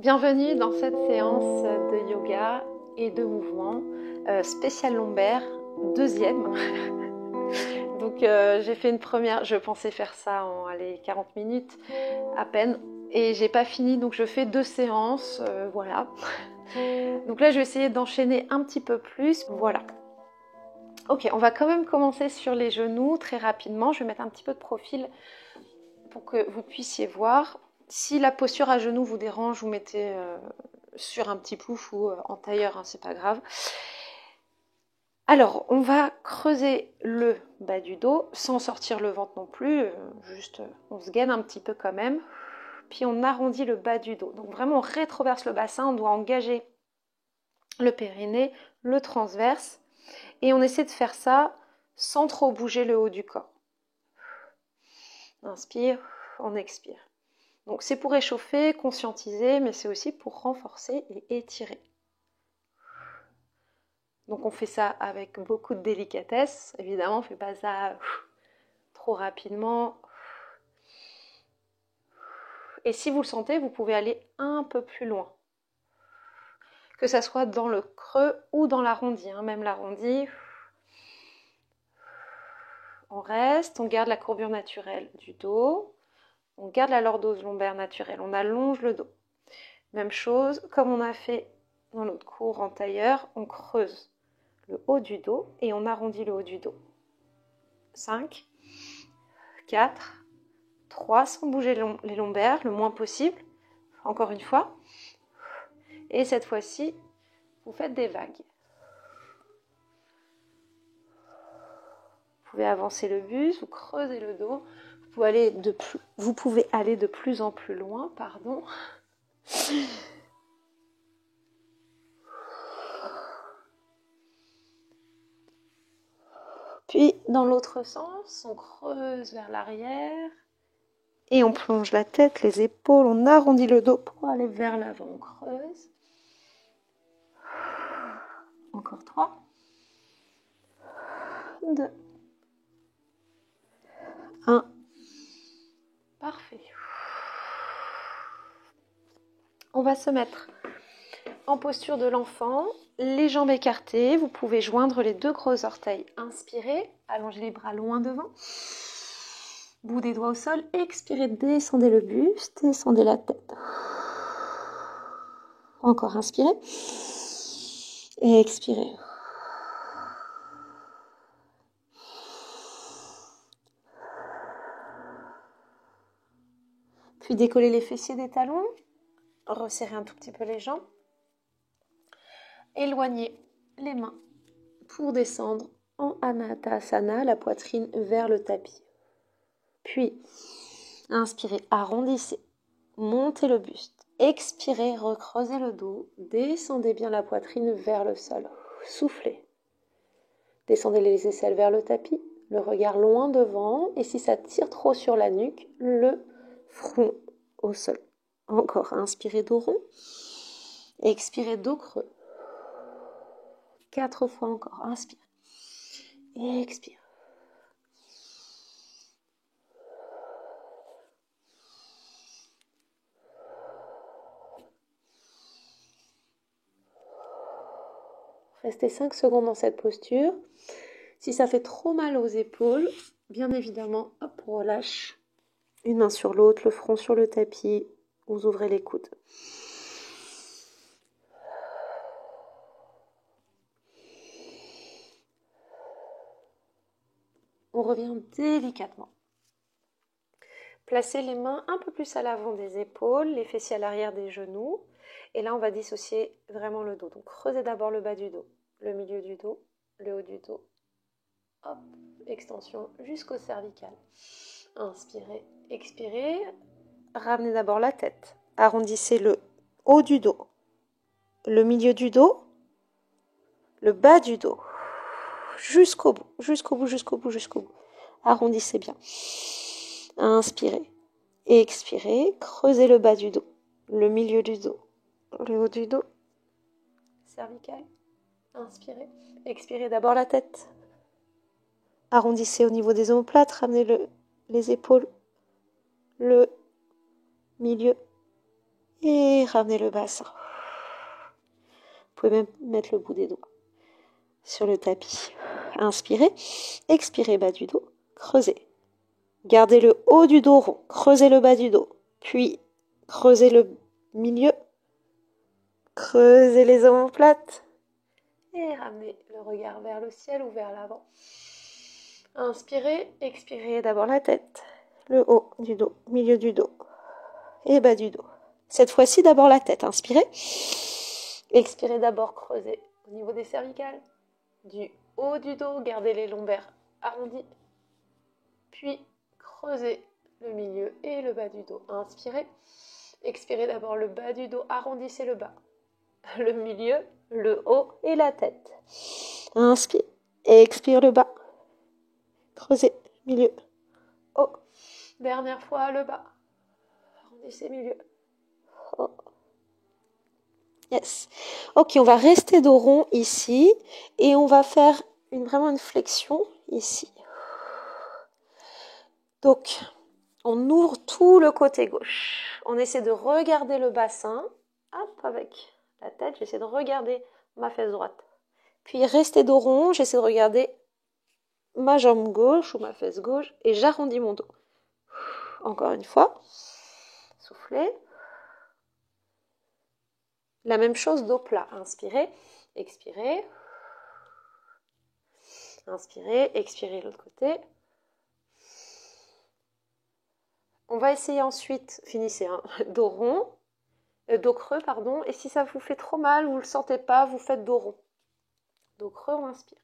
Bienvenue dans cette séance de yoga et de mouvement spécial lombaire, deuxième. Donc j'ai fait une première, je pensais faire ça en 40 minutes à peine et j'ai pas fini, donc je fais 2 séances, voilà. Donc là je vais essayer d'enchaîner un petit peu plus, voilà. Ok, on va quand même commencer sur les genoux très rapidement, je vais mettre un petit peu de profil pour que vous puissiez voir. Si la posture à genoux vous dérange, vous mettez sur un petit plouf ou en tailleur, hein, c'est pas grave. Alors, on va creuser le bas du dos, sans sortir le ventre non plus, juste on se gaine un petit peu quand même. Puis on arrondit le bas du dos. Donc vraiment, on rétroverse le bassin, on doit engager le périnée, le transverse. Et on essaie de faire ça sans trop bouger le haut du corps. Inspire, on expire. Donc c'est pour échauffer, conscientiser, mais c'est aussi pour renforcer et étirer. Donc on fait ça avec beaucoup de délicatesse. Évidemment, on ne fait pas ça trop rapidement. Et si vous le sentez, vous pouvez aller un peu plus loin. Que ça soit dans le creux ou dans l'arrondi. Même l'arrondi, on reste, on garde la courbure naturelle du dos. On garde la lordose lombaire naturelle, on allonge le dos. Même chose, comme on a fait dans l'autre cours en tailleur, on creuse le haut du dos et on arrondit le haut du dos. 5, 4, 3, sans bouger les lombaires, le moins possible. Encore une fois. Et cette fois-ci, vous faites des vagues. Vous pouvez avancer le buste, vous creusez le dos. Vous pouvez aller de plus en plus loin, pardon. Puis, dans l'autre sens, on creuse vers l'arrière. Et on plonge la tête, les épaules, on arrondit le dos pour aller vers l'avant. On creuse. Encore 3. 2. 1. Parfait. On va se mettre en posture de l'enfant, les jambes écartées. Vous pouvez joindre les 2 gros orteils. Inspirez, allongez les bras loin devant. Bout des doigts au sol. Expirez, descendez le buste, descendez la tête. Encore inspirez. Et expirez. Puis décollez les fessiers des talons. Resserrez un tout petit peu les jambes. Éloignez les mains pour descendre en Anatasana, la poitrine vers le tapis. Puis, inspirez, arrondissez, montez le buste. Expirez, recreusez le dos, descendez bien la poitrine vers le sol. Soufflez. Descendez les aisselles vers le tapis, le regard loin devant, et si ça tire trop sur la nuque, le front au sol. Encore, inspirez dos rond, expirez dos creux. 4 fois encore, inspire, expire. Restez 5 secondes dans cette posture. Si ça fait trop mal aux épaules, bien évidemment, hop, on relâche. Une main sur l'autre, le front sur le tapis, vous ouvrez les coudes. On revient délicatement. Placez les mains un peu plus à l'avant des épaules, les fessiers à l'arrière des genoux. Et là, on va dissocier vraiment le dos. Donc, creusez d'abord le bas du dos, le milieu du dos, le haut du dos. Hop, extension jusqu'au cervical. Inspirez, expirez. Ramenez d'abord la tête. Arrondissez le haut du dos, le milieu du dos, le bas du dos. Jusqu'au bout, jusqu'au bout, jusqu'au bout, jusqu'au bout. Arrondissez bien. Inspirez. Expirez. Creusez le bas du dos, le milieu du dos, le haut du dos, cervical. Inspirez. Expirez d'abord la tête. Arrondissez au niveau des omoplates. Ramenez les épaules, le milieu Et ramenez le bassin. Vous pouvez même mettre le bout des doigts sur le tapis. Inspirez, expirez, bas du dos, creusez. Gardez le haut du dos rond, creusez le bas du dos, puis creusez le milieu, creusez les omoplates et ramenez le regard vers le ciel ou vers l'avant. Inspirez, expirez d'abord la tête, le haut du dos, milieu du dos et bas du dos. Cette fois-ci d'abord la tête, inspirez, expirez d'abord, creusez au niveau des cervicales, du haut du dos, gardez les lombaires arrondis, puis creusez le milieu et le bas du dos. Inspirez, expirez d'abord le bas du dos, arrondissez le bas, le milieu, le haut et la tête. Inspire, expire le bas, creusez, milieu, haut. Dernière fois le bas, arrondissez milieu, haut. Yes. Ok, on va rester dos rond ici et on va faire vraiment une flexion ici. Donc, on ouvre tout le côté gauche. On essaie de regarder le bassin. Hop, avec la tête, j'essaie de regarder ma fesse droite. Puis, rester dos rond, j'essaie de regarder ma jambe gauche ou ma fesse gauche et j'arrondis mon dos. Encore une fois. Soufflez. La même chose, dos plat. Inspirez, expirez. Inspirez, expirez l'autre côté. On va essayer ensuite, finissez, dos rond, dos creux, pardon. Et si ça vous fait trop mal, vous ne le sentez pas, vous faites dos rond. Dos creux, on inspire.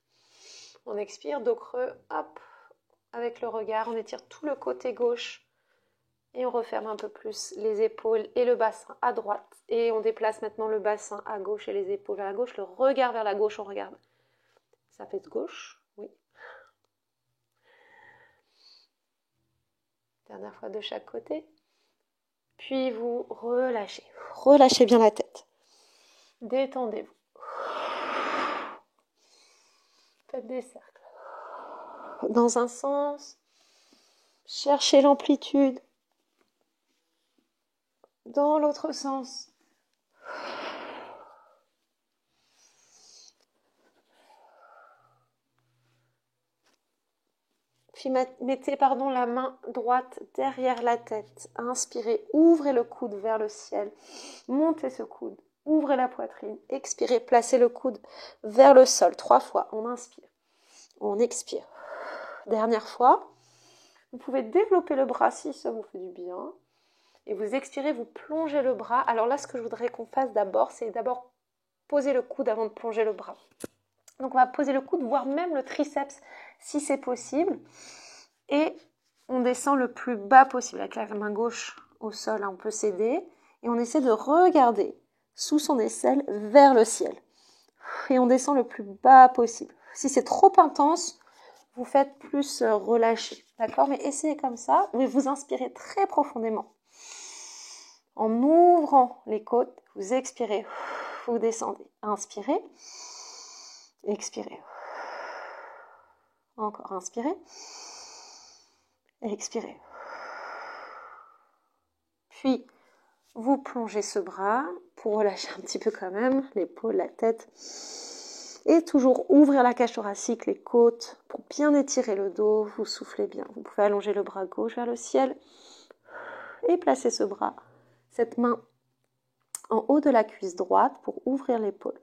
On expire, dos creux, hop, avec le regard, on étire tout le côté gauche. Et on referme un peu plus les épaules et le bassin à droite. Et on déplace maintenant le bassin à gauche et les épaules vers la gauche. Le regard vers la gauche, on regarde. Ça fait de gauche, oui. Dernière fois de chaque côté. Puis vous relâchez. Relâchez bien la tête. Détendez-vous. Faites des cercles. Dans un sens. Cherchez l'amplitude. Dans l'autre sens. Puis mettez la main droite derrière la tête. Inspirez, ouvrez le coude vers le ciel. Montez ce coude. Ouvrez la poitrine. Expirez, placez le coude vers le sol. 3 fois. On inspire. On expire. Dernière fois. Vous pouvez développer le bras si ça vous fait du bien. Et vous expirez, vous plongez le bras. Alors là, ce que je voudrais qu'on fasse d'abord, c'est d'abord poser le coude avant de plonger le bras. Donc on va poser le coude, voire même le triceps si c'est possible. Et on descend le plus bas possible. Avec la main gauche au sol, on peut s'aider. Et on essaie de regarder sous son aisselle vers le ciel. Et on descend le plus bas possible. Si c'est trop intense, vous faites plus relâcher. D'accord? Mais essayez comme ça. Vous inspirez très profondément. En ouvrant les côtes, vous expirez. Vous descendez. Inspirez. Expirez. Encore, inspirez. Expirez. Puis, vous plongez ce bras pour relâcher un petit peu quand même l'épaule, la tête. Et toujours ouvrir la cage thoracique, les côtes, pour bien étirer le dos. Vous soufflez bien. Vous pouvez allonger le bras gauche vers le ciel. Et placer ce bras, cette main en haut de la cuisse droite pour ouvrir l'épaule.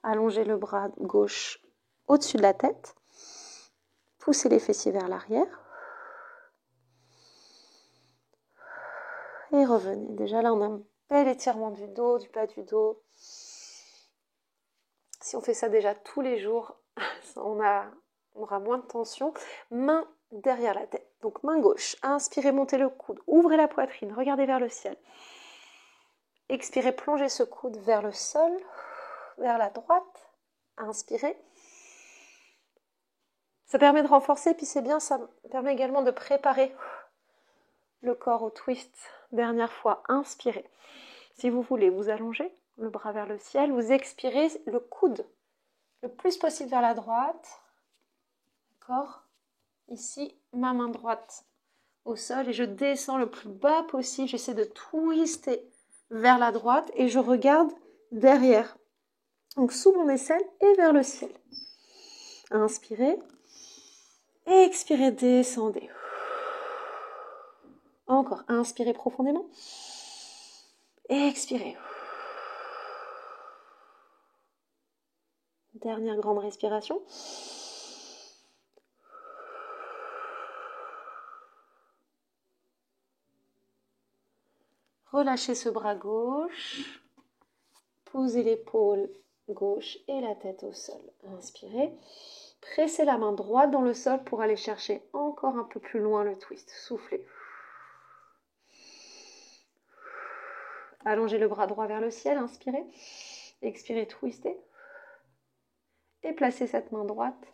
Allongez le bras gauche au-dessus de la tête. Poussez les fessiers vers l'arrière. Et revenez. Déjà là, on a un bel étirement du dos, du bas du dos. Si on fait ça déjà tous les jours, on aura moins de tension. Main derrière la tête. Donc main gauche. Inspirez, montez le coude. Ouvrez la poitrine. Regardez vers le ciel. Expirez, plongez ce coude vers le sol, vers la droite. Inspirez. Ça permet de renforcer, puis c'est bien, ça permet également de préparer le corps au twist. Dernière fois, inspirez. Si vous voulez, vous allongez le bras vers le ciel, vous expirez le coude le plus possible vers la droite. D'accord ? Ici, ma main droite au sol et je descends le plus bas possible. J'essaie de twister vers la droite et je regarde derrière. Donc sous mon aisselle et vers le ciel. Inspirez. Expirez, descendez. Encore, inspirez profondément. Expirez. Dernière grande respiration. Relâchez ce bras gauche. Posez l'épaule gauche et la tête au sol. Inspirez. Pressez la main droite dans le sol pour aller chercher encore un peu plus loin le twist. Soufflez. Allongez le bras droit vers le ciel. Inspirez. Expirez, twistez. Et placez cette main droite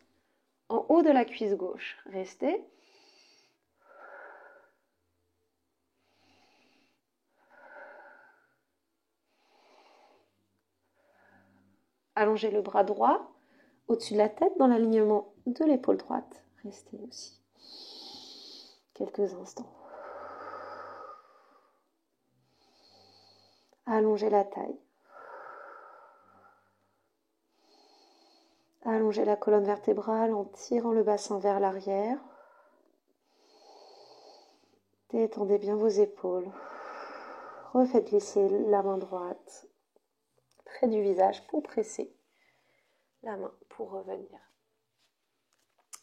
en haut de la cuisse gauche. Restez. Allongez le bras droit au-dessus de la tête dans l'alignement de l'épaule droite. Restez aussi quelques instants. Allongez la taille. Allongez la colonne vertébrale en tirant le bassin vers l'arrière. Détendez bien vos épaules. Refaites glisser la main droite près du visage pour presser la main pour revenir.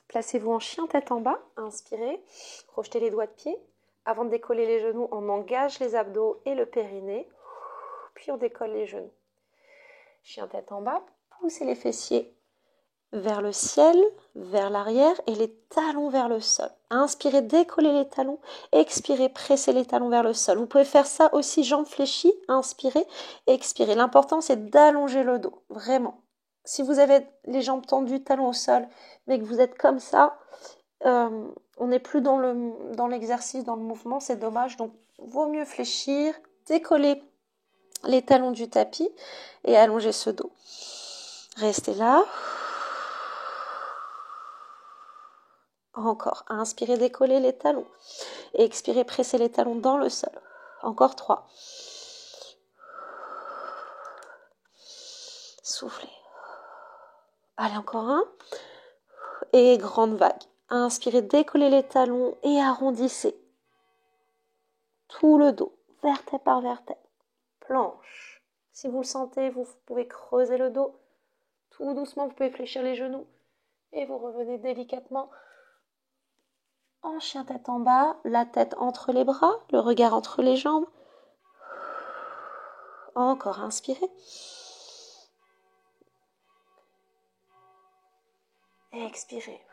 Placez-vous en chien tête en bas. Inspirez. Projetez les doigts de pied. Avant de décoller les genoux, on engage les abdos et le périnée. Puis on décolle les genoux. Chien tête en bas. Poussez les fessiers vers le ciel, vers l'arrière et les talons vers le sol. Inspirez, décollez les talons. Expirez, pressez les talons vers le sol. Vous pouvez faire ça aussi jambes fléchies. Inspirez, expirez. L'important, c'est d'allonger le dos. Vraiment. Si vous avez les jambes tendues, talons au sol, mais que vous êtes comme ça, on n'est plus dans l'exercice, dans le mouvement. C'est dommage. Donc, vaut mieux fléchir, décoller les talons du tapis et allonger ce dos. Restez là. Encore. Inspirez, décollez les talons. Et expirez, pressez les talons dans le sol. Encore 3. Soufflez. Allez, encore 1. Et grande vague. Inspirez, décollez les talons et arrondissez tout le dos, vertèbre par vertèbre. Planche. Si vous le sentez, vous pouvez creuser le dos. Tout doucement, vous pouvez fléchir les genoux. Et vous revenez délicatement en chien tête en bas, la tête entre les bras, le regard entre les jambes. Encore, inspirez. Expirez.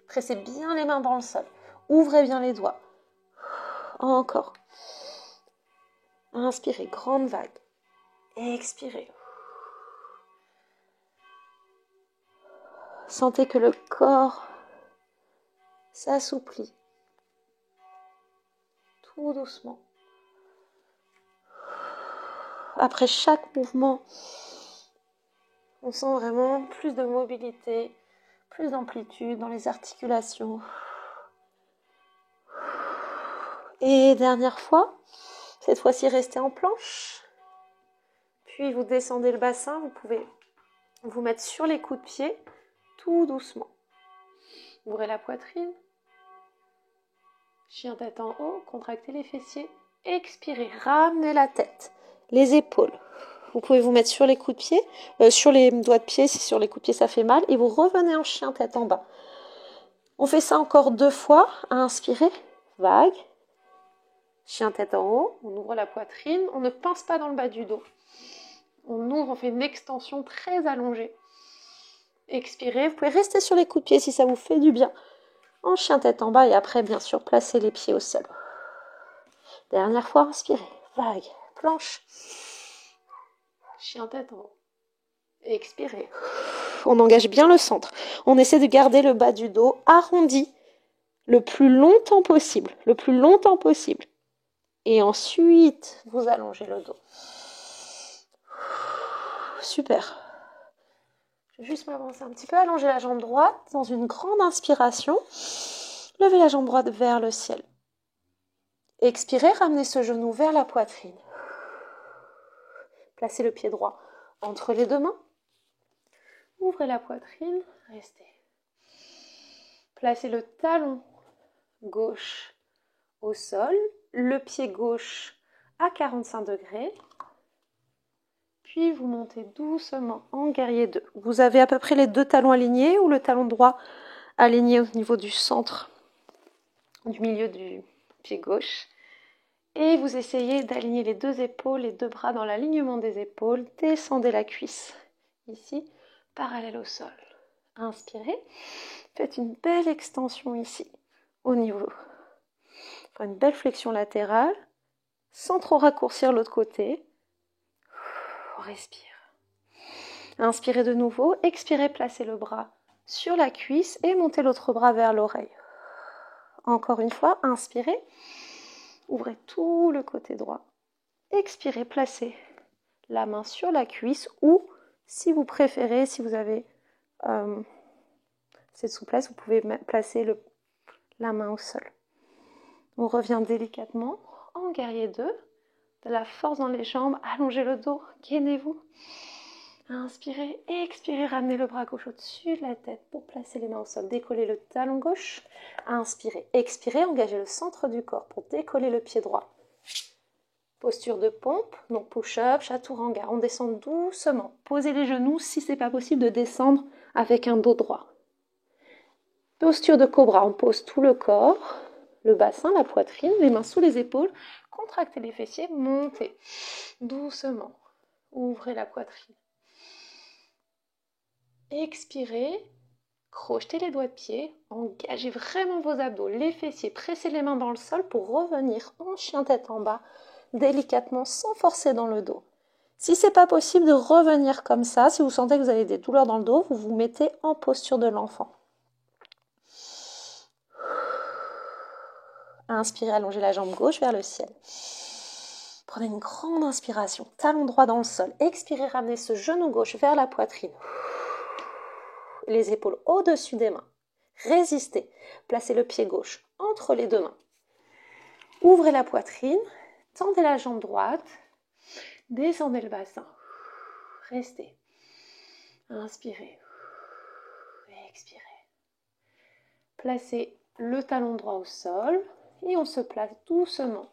Pressez bien les mains dans le sol. Ouvrez bien les doigts. Encore. Inspirez, grande vague. Expirez. Sentez que le corps s'assouplit. Tout doucement. Après chaque mouvement, on sent vraiment plus de mobilité, plus d'amplitude dans les articulations. Et dernière fois, cette fois-ci restez en planche. Puis vous descendez le bassin, vous pouvez vous mettre sur les coups de pied, tout doucement. Ouvrez la poitrine. Chien tête en haut, contractez les fessiers. Expirez, ramenez la tête, les épaules. Vous pouvez vous mettre sur les coups de pied, sur les doigts de pied, si sur les coups de pied ça fait mal. Et vous revenez en chien tête en bas. On fait ça encore 2 fois. Inspirez, vague. Chien tête en haut, on ouvre la poitrine. On ne pince pas dans le bas du dos. On ouvre, on fait une extension très allongée. Expirez, vous pouvez rester sur les coups de pied si ça vous fait du bien. En chien tête en bas et après, bien sûr, placez les pieds au sol. Dernière fois, inspirez, vague, planche. Chien tête en haut. Expirez. On engage bien le centre. On essaie de garder le bas du dos arrondi le plus longtemps possible. Le plus longtemps possible. Et ensuite, vous allongez le dos. Super. Je vais juste m'avancer un petit peu, allonger la jambe droite dans une grande inspiration. Levez la jambe droite vers le ciel. Expirez, ramenez ce genou vers la poitrine. Placez le pied droit entre les deux mains. Ouvrez la poitrine, restez. Placez le talon gauche au sol, le pied gauche à 45 degrés. Puis vous montez doucement en guerrier 2. Vous avez à peu près les deux talons alignés ou le talon droit aligné au niveau du centre, du milieu du pied gauche. Et vous essayez d'aligner les deux épaules, les deux bras dans l'alignement des épaules. Descendez la cuisse ici, parallèle au sol. Inspirez. Faites une belle extension ici, au niveau. Enfin, une belle flexion latérale, sans trop raccourcir l'autre côté. Respire. Inspirez de nouveau. Expirez, placez le bras sur la cuisse et montez l'autre bras vers l'oreille. Encore une fois, inspirez. Ouvrez tout le côté droit. Expirez, placez la main sur la cuisse ou, si vous préférez, si vous avez cette souplesse, vous pouvez placer la main au sol. On revient délicatement en guerrier 2. De la force dans les jambes, allongez le dos, gainez-vous. Inspirez, expirez, ramenez le bras gauche au-dessus de la tête pour placer les mains au sol. Décollez le talon gauche. Inspirez, expirez, engagez le centre du corps pour décoller le pied droit. Posture de pompe, donc push-up, chaturanga. On descend doucement. Posez les genoux si ce n'est pas possible de descendre avec un dos droit. Posture de cobra, on pose tout le corps, le bassin, la poitrine, les mains sous les épaules. Contractez les fessiers, montez doucement. Ouvrez la poitrine. Expirez, crochetez les doigts de pied, engagez vraiment vos abdos, les fessiers, pressez les mains dans le sol pour revenir en chien tête en bas, délicatement, sans forcer dans le dos. Si ce n'est pas possible de revenir comme ça, si vous sentez que vous avez des douleurs dans le dos, vous vous mettez en posture de l'enfant. Inspirez, allongez la jambe gauche vers le ciel. Prenez une grande inspiration, talon droit dans le sol. Expirez, ramenez ce genou gauche vers la poitrine. Les épaules au-dessus des mains. Résistez. Placez le pied gauche entre les deux mains. Ouvrez la poitrine. Tendez la jambe droite. Descendez le bassin. Restez. Inspirez. Expirez. Placez le talon droit au sol. Et on se place doucement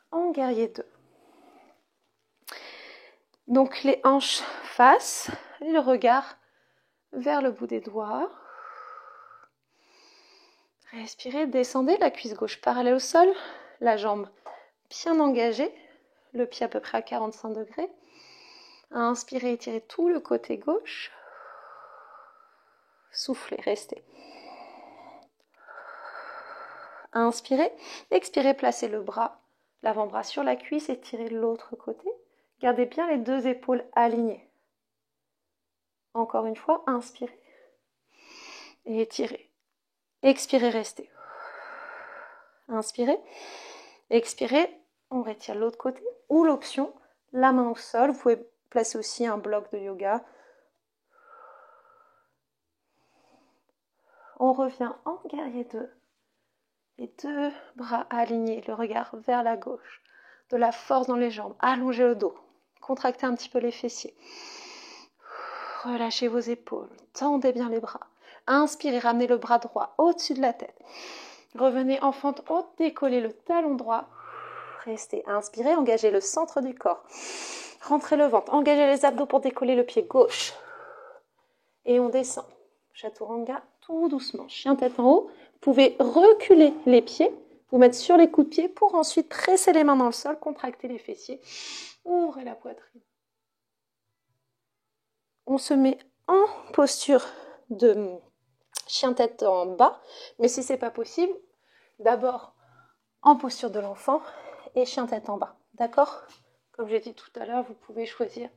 en guerrier 2. Donc les hanches face, le regard vers le bout des doigts. Respirez, descendez, la cuisse gauche parallèle au sol, la jambe bien engagée, le pied à peu près à 45 degrés. Inspirez, étirez tout le côté gauche. Soufflez, restez. Inspirez, expirez, placez le bras, l'avant-bras sur la cuisse, étirez l'autre côté. Gardez bien les deux épaules alignées. Encore une fois, inspirez et étirez. Expirez, restez. Inspirez, expirez, on retire l'autre côté. Ou l'option, la main au sol. Vous pouvez placer aussi un bloc de yoga. On revient en guerrier 2. Les deux bras alignés, le regard vers la gauche. De la force dans les jambes. Allongez le dos. Contractez un petit peu les fessiers. Relâchez vos épaules. Tendez bien les bras. Inspirez, ramenez le bras droit au-dessus de la tête. Revenez en fente haute, décollez le talon droit. Restez. Inspirez, engagez le centre du corps. Rentrez le ventre. Engagez les abdos pour décoller le pied gauche. Et on descend. Chaturanga, tout doucement. Chien tête en haut. Vous pouvez reculer les pieds, vous mettre sur les coups de pied pour ensuite presser les mains dans le sol, contracter les fessiers. Ouvrez la poitrine. On se met en posture de chien tête en bas, mais si ce n'est pas possible, d'abord en posture de l'enfant et chien tête en bas. D'accord ? Comme j'ai dit tout à l'heure, vous pouvez choisir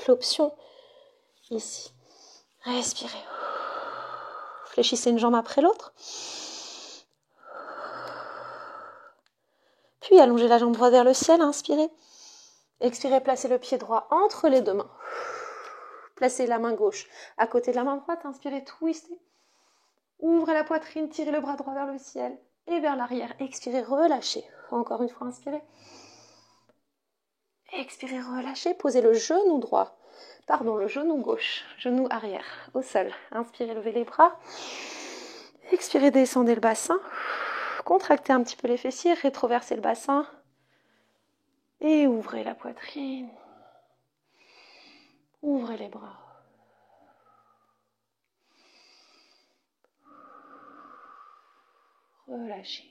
l'option ici. Respirez. Fléchissez une jambe après l'autre. Puis allongez la jambe droite vers le ciel, inspirez. Expirez, placez le pied droit entre les deux mains. Placez la main gauche à côté de la main droite. Inspirez, twistez. Ouvrez la poitrine, tirez le bras droit vers le ciel et vers l'arrière. Expirez, relâchez. Encore une fois, inspirez. Expirez, relâchez. Posez le genou droit. Le genou gauche. Genou arrière au sol. Inspirez, levez les bras. Expirez, descendez le bassin. Contractez un petit peu les fessiers. Rétroversez le bassin. Et ouvrez la poitrine. Ouvrez les bras. Relâchez.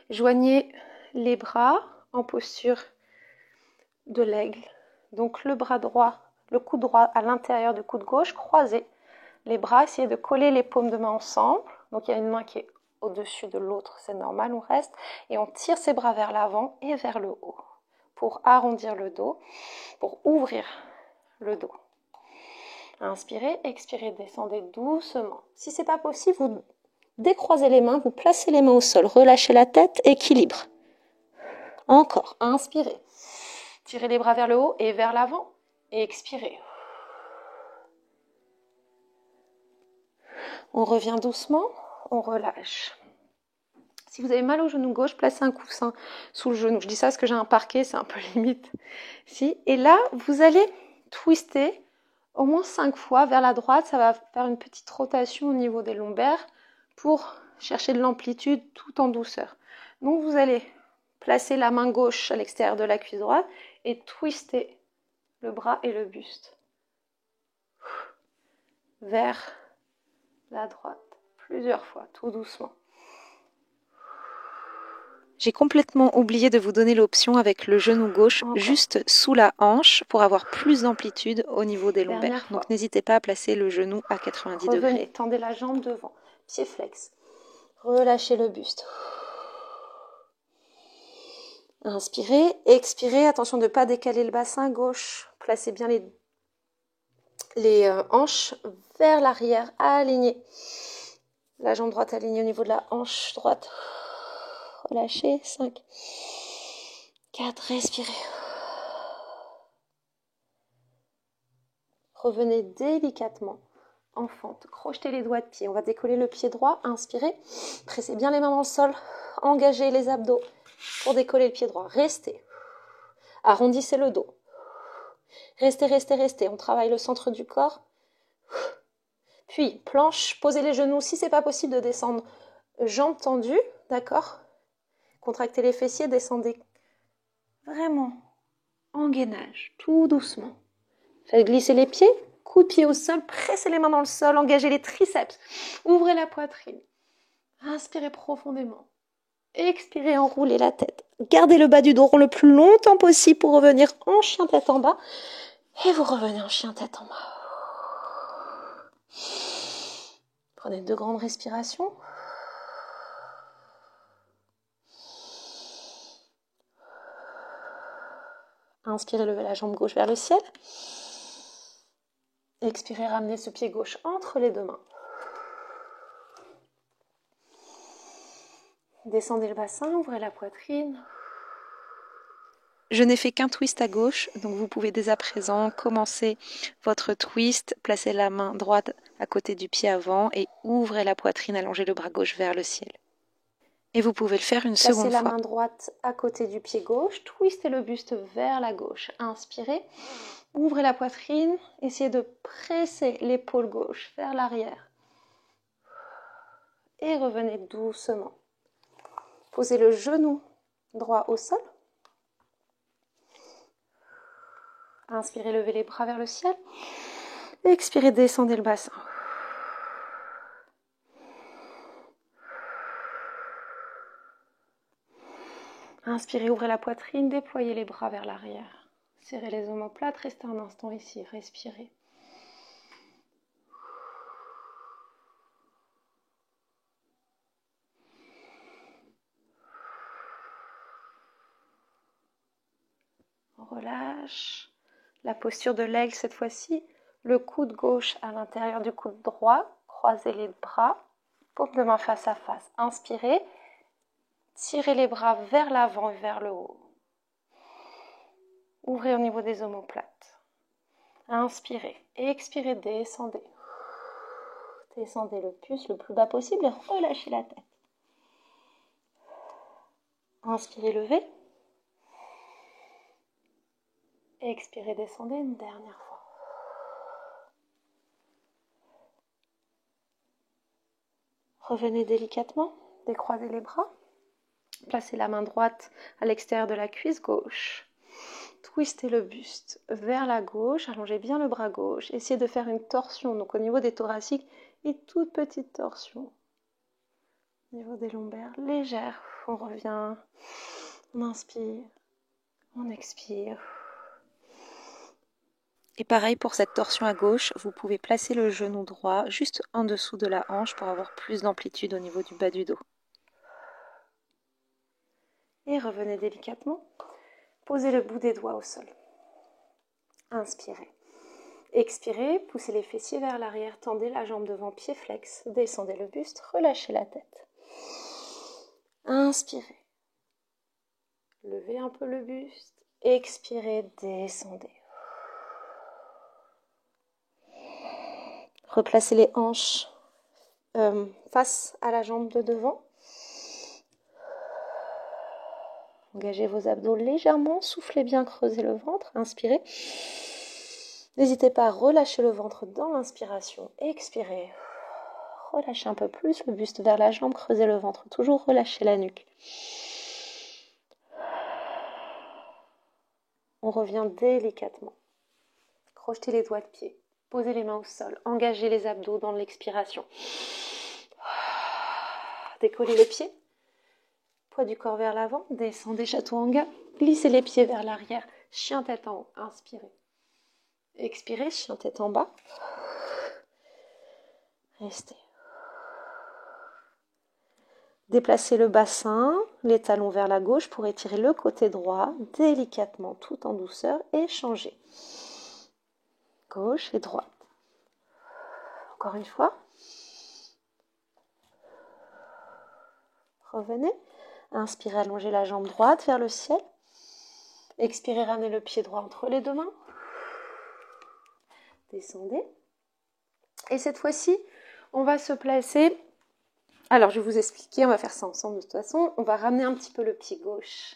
Joignez les bras en posture de l'aigle. Donc le bras droit, le coude droit à l'intérieur du coude gauche, croisez les bras, essayez de coller les paumes de main ensemble. Donc il y a une main qui est au-dessus de l'autre, c'est normal, on reste. Et on tire ses bras vers l'avant et vers le haut pour arrondir le dos, pour ouvrir le dos. Inspirez, expirez, descendez doucement. Si ce n'est pas possible, vous décroisez les mains, vous placez les mains au sol, relâchez la tête, équilibre. Encore, inspirez. Tirez les bras vers le haut et vers l'avant et expirez. On revient doucement, on relâche. Si vous avez mal au genou gauche, placez un coussin sous le genou. Je dis ça parce que j'ai un parquet, c'est un peu limite. Et là, vous allez twister au moins 5 fois vers la droite. Ça va faire une petite rotation au niveau des lombaires pour chercher de l'amplitude tout en douceur. Donc vous allez placer la main gauche à l'extérieur de la cuisse droite et twister le bras et le buste vers la droite. Plusieurs fois, tout doucement. J'ai complètement oublié de vous donner l'option avec le genou gauche juste sous la hanche pour avoir plus d'amplitude au niveau des lombaires. Donc n'hésitez pas à placer le genou à 90 degrés. Revenez, tendez la jambe devant, pied flex. Relâchez le buste. Inspirez, expirez. Attention de ne pas décaler le bassin gauche. Placez bien les hanches vers l'arrière, alignez. La jambe droite alignée au niveau de la hanche droite. Relâchez, 5, 4, respirez. Revenez délicatement en fente. Crochetez les doigts de pied. On va décoller le pied droit. Inspirez. Pressez bien les mains dans le sol. Engagez les abdos pour décoller le pied droit. Restez. Arrondissez le dos. Restez, restez, restez. On travaille le centre du corps. Puis, planche. Posez les genoux. Si ce n'est pas possible de descendre, jambes tendues. D'accord ? Contractez les fessiers. Descendez vraiment en gainage. Tout doucement. Faites glisser les pieds. Coup de pied au sol, pressez les mains dans le sol, engagez les triceps, ouvrez la poitrine, inspirez profondément, expirez, enroulez la tête, gardez le bas du dos rond le plus longtemps possible pour revenir en chien tête en bas, et vous revenez en chien tête en bas. Prenez 2 grandes respirations. Inspirez, levez la jambe gauche vers le ciel. Expirez, ramenez ce pied gauche entre les 2 mains. Descendez le bassin, ouvrez la poitrine. Je n'ai fait qu'un twist à gauche, donc vous pouvez dès à présent commencer votre twist, placer la main droite à côté du pied avant et ouvrez la poitrine, allongez le bras gauche vers le ciel. Et vous pouvez le faire une seconde fois. Placez la main droite à côté du pied gauche, twistez le buste vers la gauche. Inspirez, ouvrez la poitrine, essayez de presser l'épaule gauche vers l'arrière. Et revenez doucement. Posez le genou droit au sol. Inspirez, levez les bras vers le ciel. Expirez, descendez le bassin. Inspirez, ouvrez la poitrine, déployez les bras vers l'arrière. Serrez les omoplates, restez un instant ici, respirez. On relâche. La posture de l'aigle cette fois-ci, le coude gauche à l'intérieur du coude droit, croisez les bras, paume de main face à face. Inspirez, tirez les bras vers l'avant et vers le haut. Ouvrez au niveau des omoplates. Inspirez. Expirez, descendez. Descendez le plus bas possible et relâchez la tête. Inspirez, levez. Expirez, descendez une dernière fois. Revenez délicatement, décroisez les bras. Placez la main droite à l'extérieur de la cuisse gauche. Twistez le buste vers la gauche, allongez bien le bras gauche. Essayez de faire une torsion, donc au niveau des thoraciques, et toute petite torsion. Au niveau des lombaires, légère. On revient, on inspire, on expire. Et pareil pour cette torsion à gauche, vous pouvez placer le genou droit juste en dessous de la hanche pour avoir plus d'amplitude au niveau du bas du dos. Et revenez délicatement. Posez le bout des doigts au sol. Inspirez. Expirez, poussez les fessiers vers l'arrière, tendez la jambe devant, pied flex, descendez le buste, relâchez la tête. Inspirez. Levez un peu le buste. Expirez, descendez. Replacez les hanches face à la jambe de devant. Engagez vos abdos légèrement, soufflez bien, creusez le ventre, inspirez. N'hésitez pas à relâcher le ventre dans l'inspiration, expirez. Relâchez un peu plus le buste vers la jambe, creusez le ventre, toujours relâchez la nuque. On revient délicatement. Crochetez les doigts de pied, posez les mains au sol, engagez les abdos dans l'expiration. Décollez les pieds. Poids du corps vers l'avant, descendez chaturanga, glissez les pieds vers l'arrière, chien tête en haut, inspirez. Expirez, chien tête en bas. Restez. Déplacez le bassin, les talons vers la gauche pour étirer le côté droit, délicatement, tout en douceur, et changez. Gauche et droite. Encore une fois. Revenez. Inspirez, allongez la jambe droite vers le ciel. Expirez, ramenez le pied droit entre les deux mains. Descendez. Et cette fois-ci, on va se placer. Alors, je vais vous expliquer, on va faire ça ensemble de toute façon. On va ramener un petit peu le pied gauche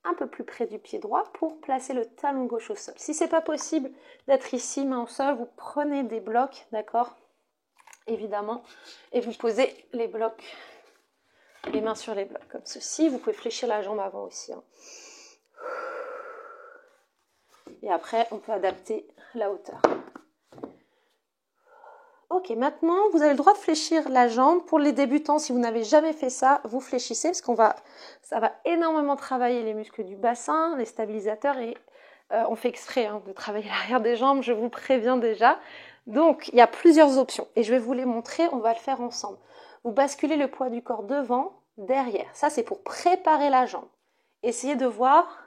un peu plus près du pied droit pour placer le talon gauche au sol. Si ce n'est pas possible d'être ici, main au sol, vous prenez des blocs, d'accord, évidemment, et vous posez les blocs, les mains sur les blocs, comme ceci. Vous pouvez fléchir la jambe avant aussi. Et après, on peut adapter la hauteur. Ok, maintenant, vous avez le droit de fléchir la jambe. Pour les débutants, si vous n'avez jamais fait ça, vous fléchissez parce ça va énormément travailler les muscles du bassin, les stabilisateurs et on fait exprès de travailler l'arrière des jambes, je vous préviens déjà. Donc, il y a plusieurs options et je vais vous les montrer, on va le faire ensemble. Vous basculez le poids du corps devant, derrière. Ça, c'est pour préparer la jambe. Essayez de voir,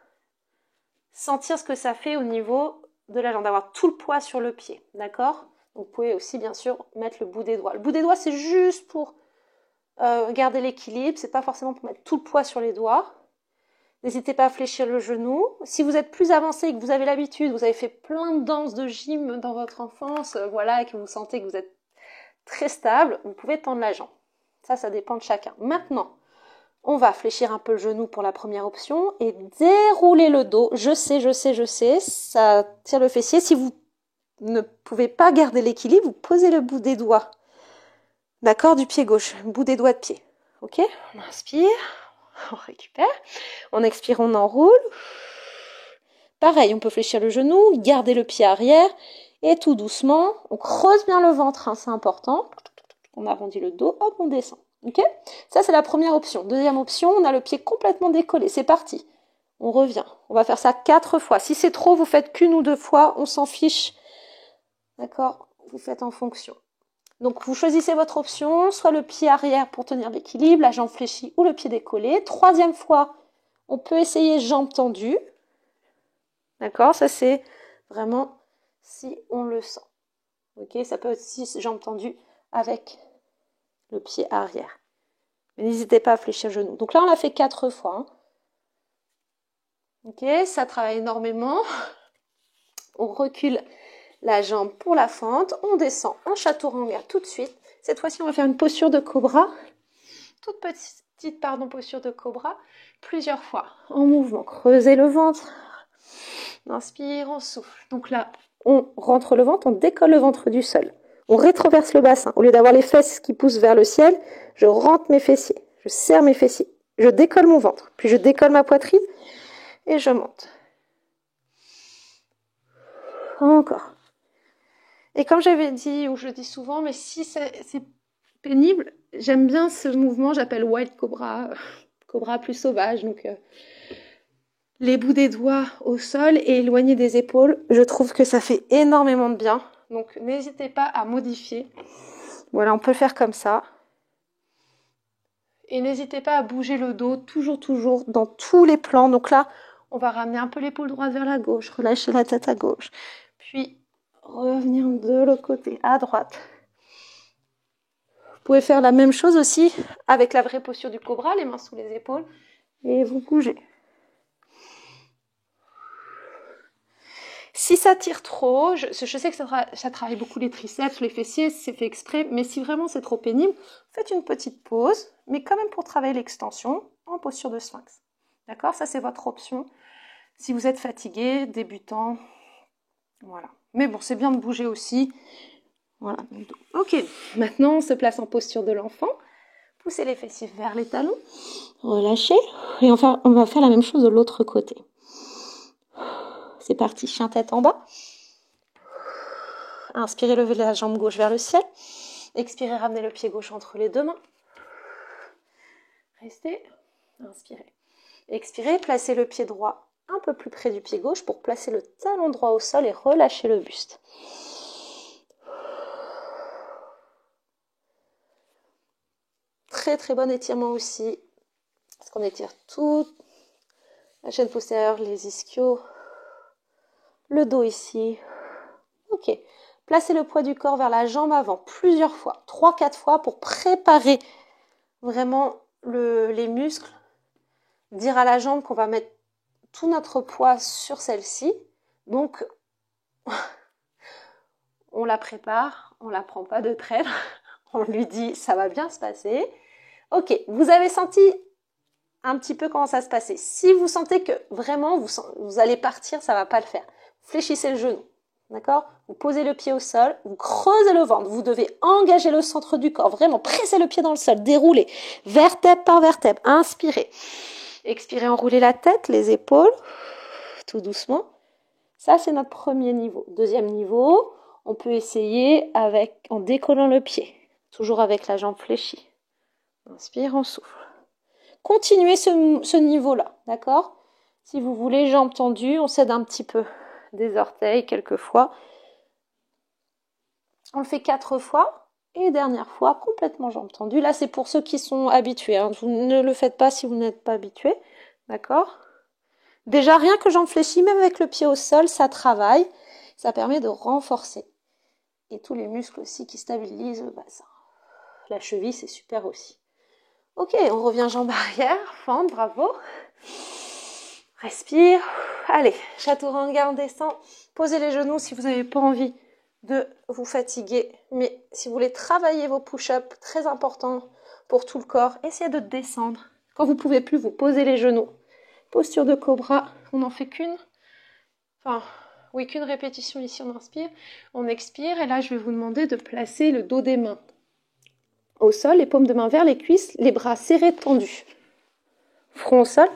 sentir ce que ça fait au niveau de la jambe, d'avoir tout le poids sur le pied, d'accord ? Vous pouvez aussi, bien sûr, mettre le bout des doigts. Le bout des doigts, c'est juste pour garder l'équilibre. C'est pas forcément pour mettre tout le poids sur les doigts. N'hésitez pas à fléchir le genou. Si vous êtes plus avancé et que vous avez l'habitude, vous avez fait plein de danses de gym dans votre enfance, voilà, et que vous sentez que vous êtes très stable, vous pouvez tendre la jambe. Ça dépend de chacun. Maintenant, on va fléchir un peu le genou pour la première option et dérouler le dos. Je sais, ça tire le fessier. Si vous ne pouvez pas garder l'équilibre, vous posez le bout des doigts, d'accord, du pied gauche, le bout des doigts de pied. Ok, on inspire, on récupère, on expire, on enroule. Pareil, on peut fléchir le genou, garder le pied arrière et tout doucement, on creuse bien le ventre, c'est important. On arrondit le dos, hop, on descend. Ok, ça c'est la première option. Deuxième option, on a le pied complètement décollé. C'est parti. On revient. On va faire ça 4 fois. Si c'est trop, vous faites qu'1 ou 2 fois. On s'en fiche. D'accord, vous faites en fonction. Donc, vous choisissez votre option, soit le pied arrière pour tenir l'équilibre, la jambe fléchie ou le pied décollé. Troisième fois, on peut essayer jambes tendues. D'accord, ça c'est vraiment si on le sent. Ok, ça peut être aussi jambes tendues avec le pied arrière. Mais n'hésitez pas à fléchir le genou. Donc là, on l'a fait 4 fois. Ok, ça travaille énormément. On recule la jambe pour la fente. On descend en chaturanga tout de suite. Cette fois-ci, on va faire une posture de cobra. Toute petite, posture de cobra. Plusieurs fois en mouvement. Creusez le ventre. On inspire, on souffle. Donc là, on rentre le ventre, on décolle le ventre du sol. On rétroverse le bassin. Au lieu d'avoir les fesses qui poussent vers le ciel, je rentre mes fessiers. Je serre mes fessiers. Je décolle mon ventre. Puis je décolle ma poitrine et je monte. Encore. Et comme j'avais dit, ou je le dis souvent, mais si c'est pénible, j'aime bien ce mouvement, j'appelle Wild Cobra, cobra plus sauvage. Donc, les bouts des doigts au sol et éloignés des épaules, je trouve que ça fait énormément de bien. Donc, n'hésitez pas à modifier. Voilà, on peut le faire comme ça. Et n'hésitez pas à bouger le dos, toujours, dans tous les plans. Donc là, on va ramener un peu l'épaule droite vers la gauche, relâcher la tête à gauche. Puis, revenir de l'autre côté, à droite. Vous pouvez faire la même chose aussi avec la vraie posture du cobra, les mains sous les épaules. Et vous bougez. Si ça tire trop, je sais que ça travaille beaucoup les triceps, les fessiers, c'est fait exprès, mais si vraiment c'est trop pénible, faites une petite pause, mais quand même pour travailler l'extension en posture de sphinx. D'accord? Ça, c'est votre option. Si vous êtes fatigué, débutant, voilà. Mais bon, c'est bien de bouger aussi. Voilà. Ok, maintenant on se place en posture de l'enfant. Poussez les fessiers vers les talons. Relâchez. Et enfin, on va faire la même chose de l'autre côté. C'est parti, chien tête en bas. Inspirez, levez la jambe gauche vers le ciel. Expirez, ramenez le pied gauche entre les deux mains. Restez. Inspirez. Expirez, placez le pied droit un peu plus près du pied gauche pour placer le talon droit au sol et relâcher le buste. Très bon étirement aussi. Parce qu'on étire toute la chaîne postérieure, les ischios, le dos ici. Ok. Placez le poids du corps vers la jambe avant plusieurs fois, 3-4 fois pour préparer vraiment les muscles. Dire à la jambe qu'on va mettre tout notre poids sur celle-ci. Donc, on la prépare, on la prend pas de traître. On lui dit ça va bien se passer. Ok, vous avez senti un petit peu comment ça se passait. Si vous sentez que vraiment vous allez partir, ça va pas le faire. Fléchissez le genou. D'accord? Vous posez le pied au sol, vous creusez le ventre, vous devez engager le centre du corps, vraiment pressez le pied dans le sol, déroulez, vertèbre par vertèbre, inspirez. Expirez, enroulez la tête, les épaules, tout doucement. Ça, c'est notre premier niveau. Deuxième niveau, on peut essayer en décollant le pied, toujours avec la jambe fléchie. Inspire, on souffle. Continuez ce niveau-là, d'accord? Si vous voulez, jambes tendues, on s'aide un petit peu des orteils quelquefois. On le fait 4 fois et dernière fois complètement jambes tendues. Là, c'est pour ceux qui sont habitués. Hein. Vous ne le faites pas si vous n'êtes pas habitué, d'accord? Déjà, rien que jambes fléchies, même avec le pied au sol, ça travaille. Ça permet de renforcer. Et tous les muscles aussi qui stabilisent le bassin. La cheville, c'est super aussi. Ok, on revient jambes arrière, fente, bravo. Respire. Allez, chaturanga, on descend. Posez les genoux si vous n'avez pas envie de vous fatiguer. Mais si vous voulez travailler vos push-ups, très important pour tout le corps, essayez de descendre. Quand vous ne pouvez plus, vous posez les genoux. Posture de cobra, on n'en fait qu'une. Qu'une répétition ici, on inspire. On expire et là, je vais vous demander de placer le dos des mains au sol, les paumes de main vers les cuisses, les bras serrés, tendus. Front au sol.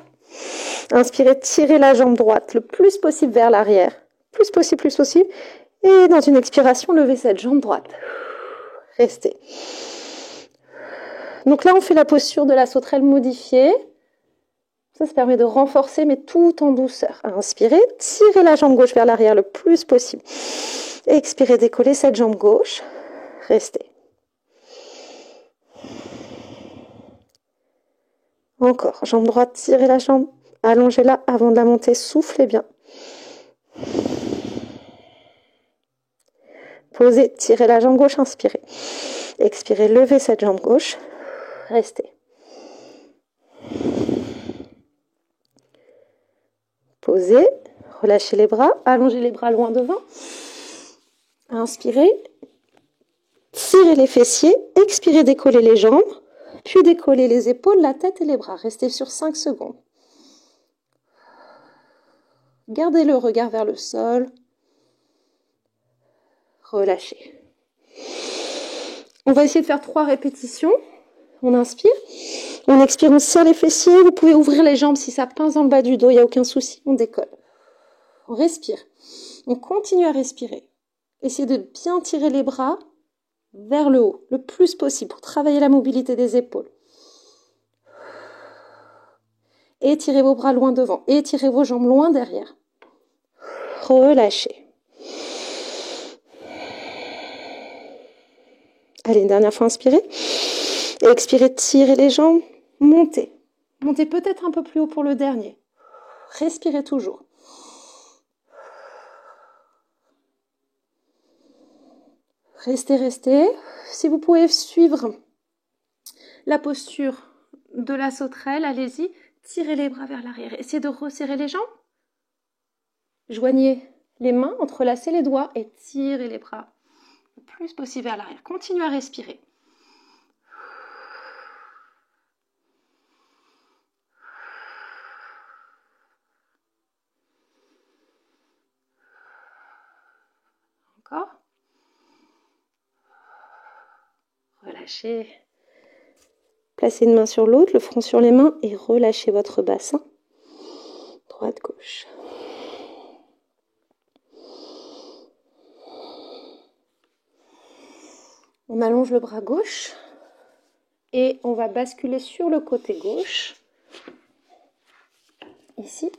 Inspirez, tirez la jambe droite le plus possible vers l'arrière. Plus possible. Et dans une expiration, levez cette jambe droite. Restez. Donc là, on fait la posture de la sauterelle modifiée. Ça permet de renforcer, mais tout en douceur. Inspirez, tirez la jambe gauche vers l'arrière le plus possible. Expirez, décollez cette jambe gauche. Restez. Encore, jambe droite, tirez la jambe, allongez-la avant de la monter, soufflez bien. Posez, tirez la jambe gauche, inspirez. Expirez, levez cette jambe gauche, restez. Posez, relâchez les bras, allongez les bras loin devant. Inspirez, tirez les fessiers, expirez, décollez les jambes, puis décollez les épaules, la tête et les bras. Restez sur 5 secondes. Gardez le regard vers le sol. Relâchez. On va essayer de faire 3 répétitions. On inspire. On expire, on serre les fessiers. Vous pouvez ouvrir les jambes si ça pince dans le bas du dos, il n'y a aucun souci. On décolle. On respire. On continue à respirer. Essayez de bien tirer les bras vers le haut, le plus possible, pour travailler la mobilité des épaules. Étirez vos bras loin devant. Étirez vos jambes loin derrière. Relâchez. Allez, une dernière fois, inspirez. Et expirez, tirez les jambes. Montez. Montez peut-être un peu plus haut pour le dernier. Respirez toujours. Restez, restez. Si vous pouvez suivre la posture de la sauterelle, allez-y. Tirez les bras vers l'arrière. Essayez de resserrer les jambes. Joignez les mains, entrelacez les doigts et tirez les bras le plus possible vers l'arrière. Continuez à respirer. Encore. Relâchez. Placez une main sur l'autre, le front sur les mains et relâchez votre bassin. Droite, gauche. On allonge le bras gauche et on va basculer sur le côté gauche. Ici,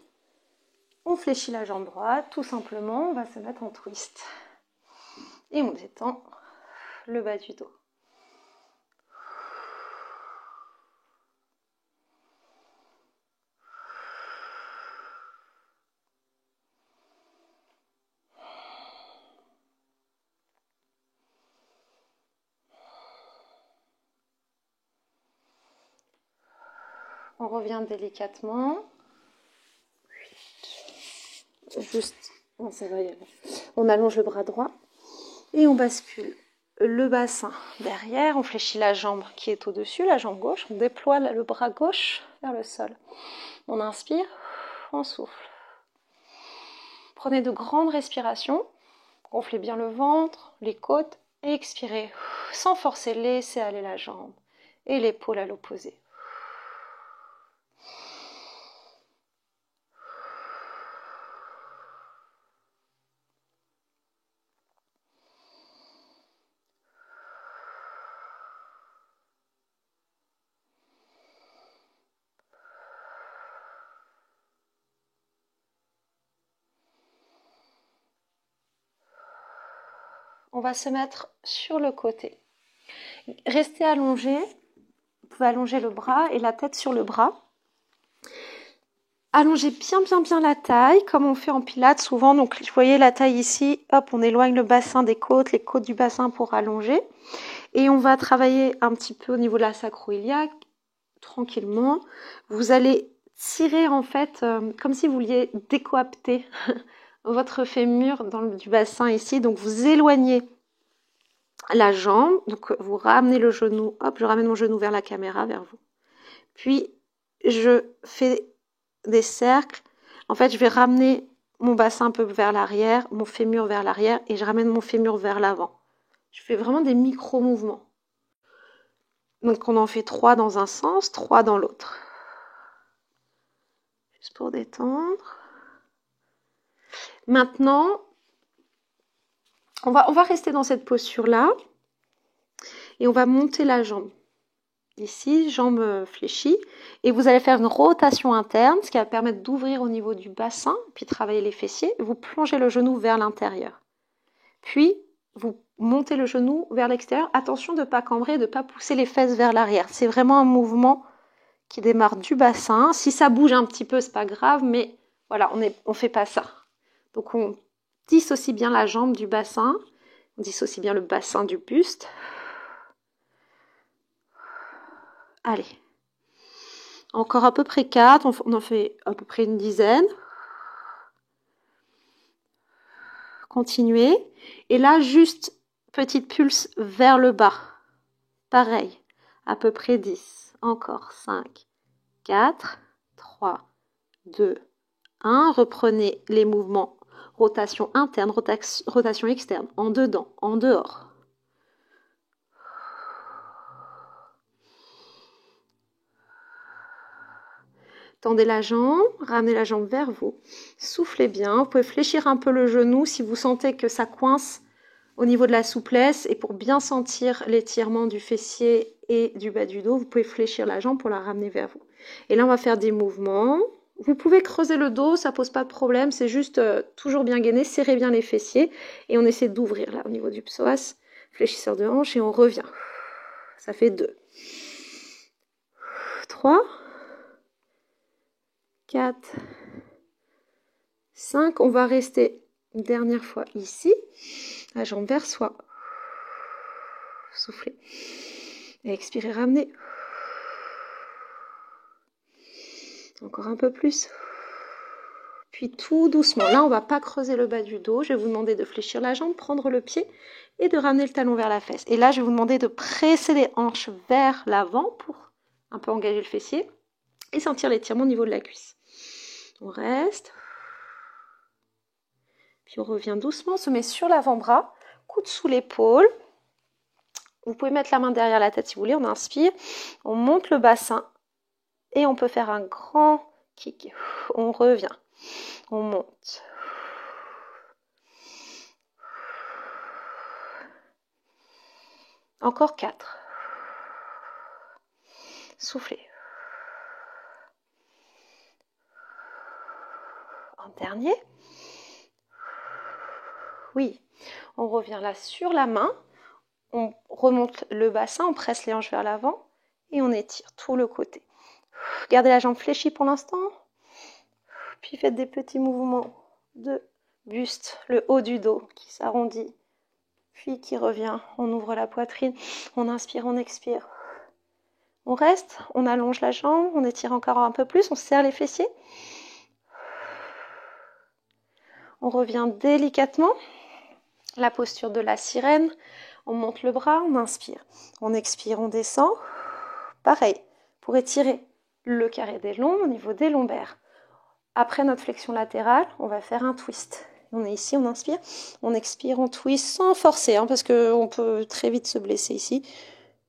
on fléchit la jambe droite, tout simplement, on va se mettre en twist. Et on détend le bas du dos. On revient délicatement. Juste, ça va y aller. On allonge le bras droit et on bascule le bassin derrière. On fléchit la jambe qui est au-dessus, la jambe gauche. On déploie le bras gauche vers le sol. On inspire, on souffle. Prenez de grandes respirations. Gonflez bien le ventre, les côtes et expirez. Sans forcer, laissez aller la jambe et l'épaule à l'opposé. On va se mettre sur le côté. Restez allongé. Vous pouvez allonger le bras et la tête sur le bras. Allongez bien la taille, comme on fait en pilates souvent. Donc, vous voyez la taille ici. Hop, on éloigne le bassin des côtes, les côtes du bassin pour allonger. Et on va travailler un petit peu au niveau de la sacro-iliaque, tranquillement. Vous allez tirer en fait, comme si vous vouliez décoapter votre fémur du bassin ici. Donc, vous éloignez la jambe. Donc, vous ramenez le genou. Hop, je ramène mon genou vers la caméra, vers vous. Puis, je fais des cercles. En fait, je vais ramener mon bassin un peu vers l'arrière, mon fémur vers l'arrière et je ramène mon fémur vers l'avant. Je fais vraiment des micro-mouvements. Donc, on en fait 3 dans un sens, 3 dans l'autre. Juste pour détendre. Maintenant, on va rester dans cette posture-là et on va monter la jambe. Ici, jambe fléchie. Et vous allez faire une rotation interne, ce qui va permettre d'ouvrir au niveau du bassin, puis travailler les fessiers. Vous plongez le genou vers l'intérieur. Puis, vous montez le genou vers l'extérieur. Attention de ne pas cambrer, de ne pas pousser les fesses vers l'arrière. C'est vraiment un mouvement qui démarre du bassin. Si ça bouge un petit peu, c'est pas grave, mais voilà, on fait pas ça. Donc, on dissocie bien la jambe du bassin. On dissocie bien le bassin du buste. Allez. Encore à peu près 4, on en fait à peu près une dizaine. Continuez. Et là, juste petite pulse vers le bas. Pareil, à peu près 10. Encore 5, 4, 3, 2, 1. Reprenez les mouvements. Rotation interne, rotation externe. En dedans, en dehors. Tendez la jambe, ramenez la jambe vers vous. Soufflez bien. Vous pouvez fléchir un peu le genou si vous sentez que ça coince au niveau de la souplesse. Et pour bien sentir l'étirement du fessier et du bas du dos, vous pouvez fléchir la jambe pour la ramener vers vous. Et là, on va faire des mouvements. Vous pouvez creuser le dos, ça pose pas de problème. C'est juste toujours bien gainé. Serrez bien les fessiers. Et on essaie d'ouvrir là au niveau du psoas. Fléchisseur de hanche et on revient. Ça fait 2. 3. 4, 5, on va rester une dernière fois ici, la jambe vers soi, soufflez, et expirez, ramenez, encore un peu plus, puis tout doucement, là on va pas creuser le bas du dos, je vais vous demander de fléchir la jambe, prendre le pied et de ramener le talon vers la fesse, et là je vais vous demander de presser les hanches vers l'avant pour un peu engager le fessier et sentir l'étirement au niveau de la cuisse. On reste. Puis on revient doucement, on se met sur l'avant-bras, coude sous l'épaule. Vous pouvez mettre la main derrière la tête si vous voulez, on inspire. On monte le bassin et on peut faire un grand kick. On revient, on monte. Encore 4. Soufflez. Un dernier. Oui, on revient là sur la main, on remonte le bassin, on presse les hanches vers l'avant et on étire tout le côté. Gardez la jambe fléchie pour l'instant, puis faites des petits mouvements de buste, le haut du dos qui s'arrondit, puis qui revient, on ouvre la poitrine, on inspire, on expire. On reste, on allonge la jambe, on étire encore un peu plus, on serre les fessiers. On revient délicatement. La posture de la sirène, on monte le bras, on inspire, on expire, on descend. Pareil, pour étirer le carré des lombs au niveau des lombaires. Après notre flexion latérale, on va faire un twist. On est ici, on inspire, on expire, on twist sans forcer, parce qu'on peut très vite se blesser ici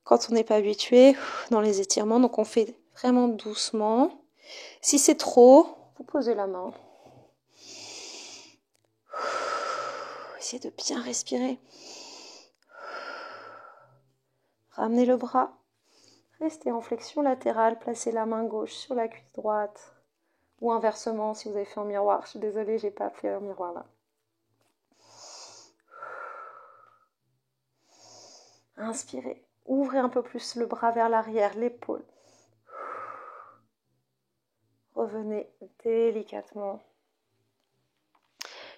quand on n'est pas habitué dans les étirements. Donc on fait vraiment doucement. Si c'est trop, vous posez la main. Essayez de bien respirer. Ramenez le bras. Restez en flexion latérale. Placez la main gauche sur la cuisse droite. Ou inversement, si vous avez fait en miroir. Je suis désolée, j'ai pas fait un miroir là. Inspirez. Ouvrez un peu plus le bras vers l'arrière, l'épaule. Revenez délicatement.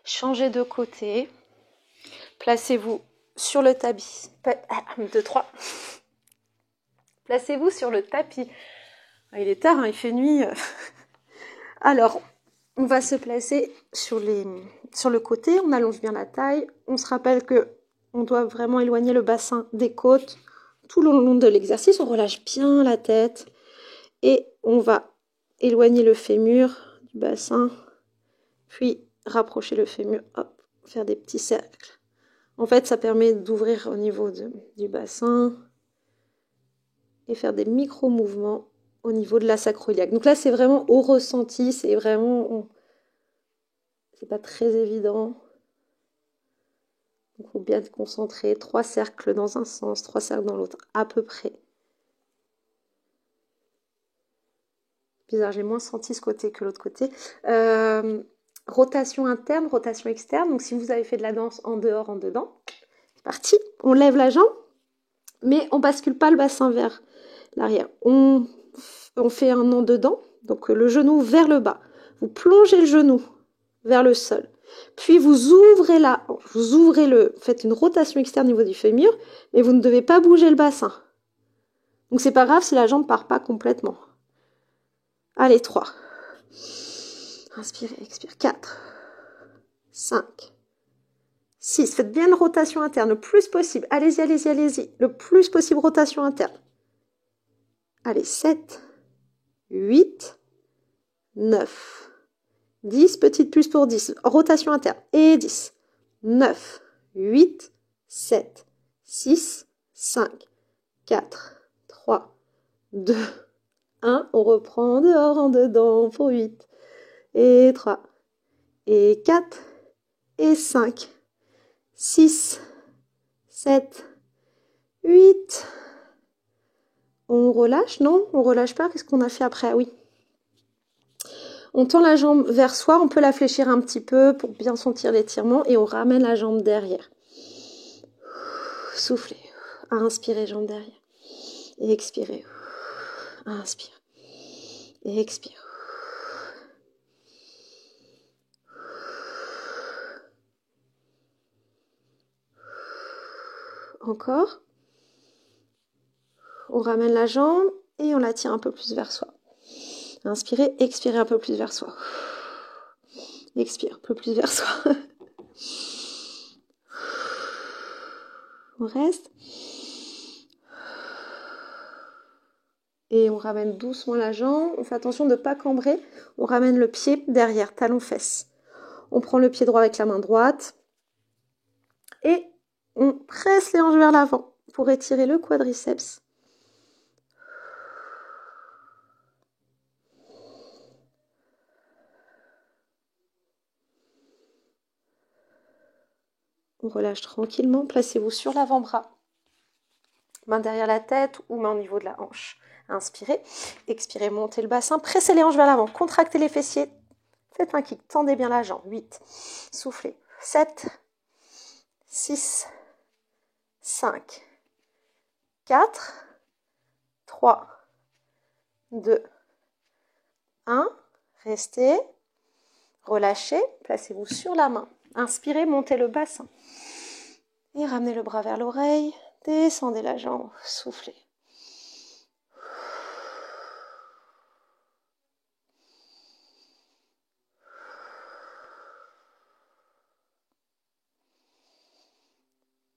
Changez de côté. Placez-vous sur le tapis. 1, 2, 3. Placez-vous sur le tapis. Il est tard, il fait nuit. Alors, on va se placer sur le côté. On allonge bien la taille. On se rappelle qu'on doit vraiment éloigner le bassin des côtes tout le long de l'exercice. On relâche bien la tête. Et on va éloigner le fémur du bassin. Puis rapprocher le fémur. Hop, faire des petits cercles. En fait, ça permet d'ouvrir au niveau du bassin et faire des micro-mouvements au niveau de la sacro-iliaque. Donc là, c'est vraiment au ressenti, c'est vraiment... C'est pas très évident. Il faut bien être concentré. 3 cercles dans un sens, 3 cercles dans l'autre, à peu près. Bizarre, j'ai moins senti ce côté que l'autre côté. Rotation interne, rotation externe. Donc si vous avez fait de la danse en dehors, en dedans, c'est parti. On lève la jambe, mais on bascule pas le bassin vers l'arrière. On fait un en dedans, donc le genou vers le bas. Vous plongez le genou vers le sol. Puis vous ouvrez faites une rotation externe au niveau du fémur, mais vous ne devez pas bouger le bassin. Donc c'est pas grave si la jambe part pas complètement. Allez, 3. Inspirez, expire. 4, 5, 6. Faites bien une rotation interne le plus possible. Allez-y, allez-y, allez-y. Le plus possible, rotation interne. Allez, 7, 8, 9, 10. Petite plus pour 10. Rotation interne. Et 10, 9, 8, 7, 6, 5, 4, 3, 2, 1. On reprend dehors, en dedans pour 8. Et 3. Et 4. Et 5. 6, 7, 8. On relâche, non? On relâche pas. Qu'est-ce qu'on a fait après? Oui. On tend la jambe vers soi. On peut la fléchir un petit peu pour bien sentir l'étirement. Et on ramène la jambe derrière. Soufflez. Inspirez, jambe derrière. Et expirez. Inspire. Et expire. Encore. On ramène la jambe et on la tire un peu plus vers soi. Inspirez, expirez un peu plus vers soi. Expire un peu plus vers soi. On reste. Et on ramène doucement la jambe. On fait attention de ne pas cambrer. On ramène le pied derrière, talon-fesse. On prend le pied droit avec la main droite. Et on presse les hanches vers l'avant pour étirer le quadriceps. On relâche tranquillement. Placez-vous sur l'avant-bras. Main derrière la tête ou main au niveau de la hanche. Inspirez. Expirez, montez le bassin. Pressez les hanches vers l'avant. Contractez les fessiers. Faites un kick. Tendez bien la jambe. 8. Soufflez. 7. 6. 5. 4. 3. 2. 1. Restez. Relâchez. Placez-vous sur la main. Inspirez, montez le bassin. Et ramenez le bras vers l'oreille. Descendez la jambe. Soufflez.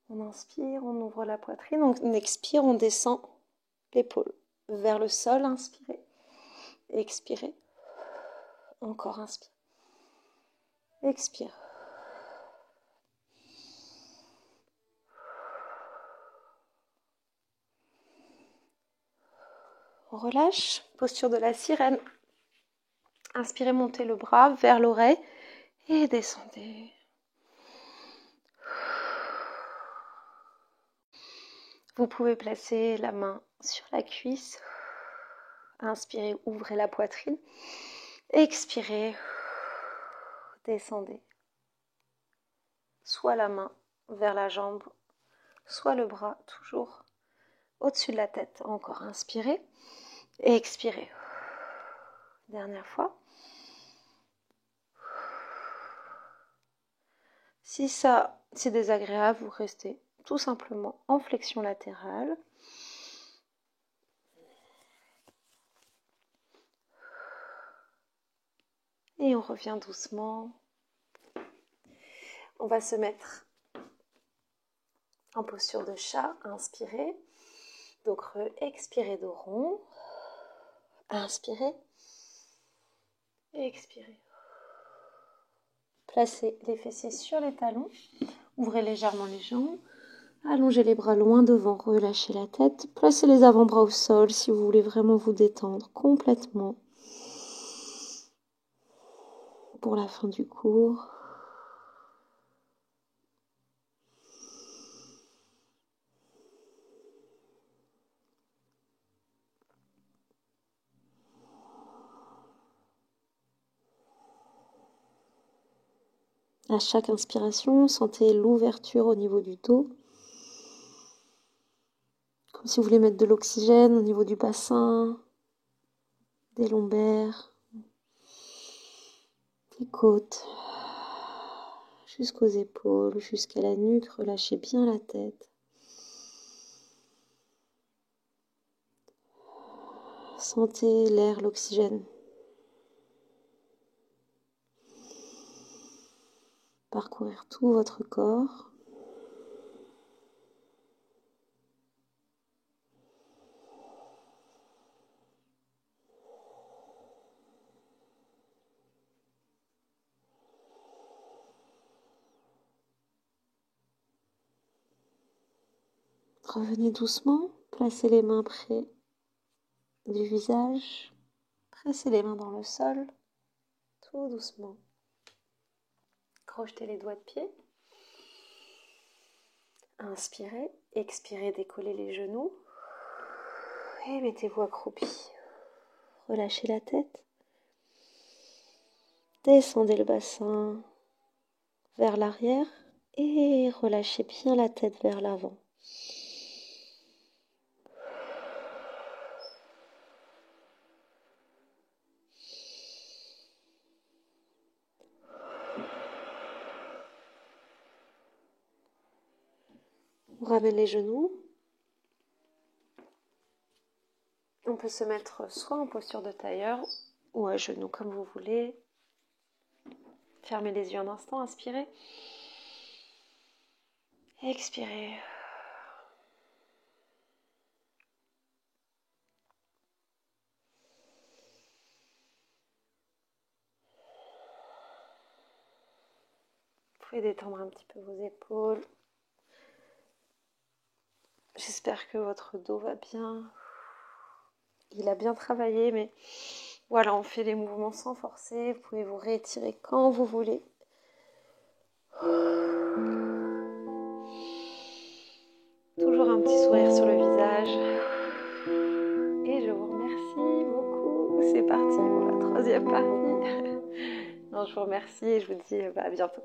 On inspire, on ouvre la poitrine. On expire, on descend l'épaule vers le sol. Inspirez. Expirez. Encore inspire. Expire. On relâche. Posture de la sirène. Inspirez, montez le bras vers l'oreille et descendez. Vous pouvez placer la main sur la cuisse. Inspirez, ouvrez la poitrine. Expirez, descendez. Soit la main vers la jambe, soit le bras toujours au-dessus de la tête. Encore inspirez et expirez. Dernière fois. Si ça c'est désagréable, vous restez tout simplement en flexion latérale. Et on revient doucement. On va se mettre en posture de chat. Inspirez. Dos creux. Expirez, dos rond. Inspirez. Expirez. Placez les fessiers sur les talons. Ouvrez légèrement les jambes. Allongez les bras loin devant. Relâchez la tête. Placez les avant-bras au sol si vous voulez vraiment vous détendre complètement. Pour la fin du cours. À chaque inspiration, sentez l'ouverture au niveau du dos. Comme si vous voulez mettre de l'oxygène au niveau du bassin, des lombaires, des côtes, jusqu'aux épaules, jusqu'à la nuque. Relâchez bien la tête. Sentez l'air, l'oxygène parcourir tout votre corps. Revenez doucement, placez les mains près du visage, pressez les mains dans le sol, tout doucement. Crochetez les doigts de pied. Inspirez, expirez, décollez les genoux et mettez-vous accroupi. Relâchez la tête. Descendez le bassin vers l'arrière et relâchez bien la tête vers l'avant. On ramène les genoux. On peut se mettre soit en posture de tailleur ou à genoux comme vous voulez. Fermez les yeux un instant, inspirez. Expirez. Vous pouvez détendre un petit peu vos épaules. J'espère que votre dos va bien. Il a bien travaillé, mais voilà, on fait les mouvements sans forcer. Vous pouvez vous réétirer quand vous voulez. Toujours un petit sourire sur le visage. Et je vous remercie beaucoup. C'est parti pour la troisième partie. Non, je vous remercie et je vous dis à bientôt.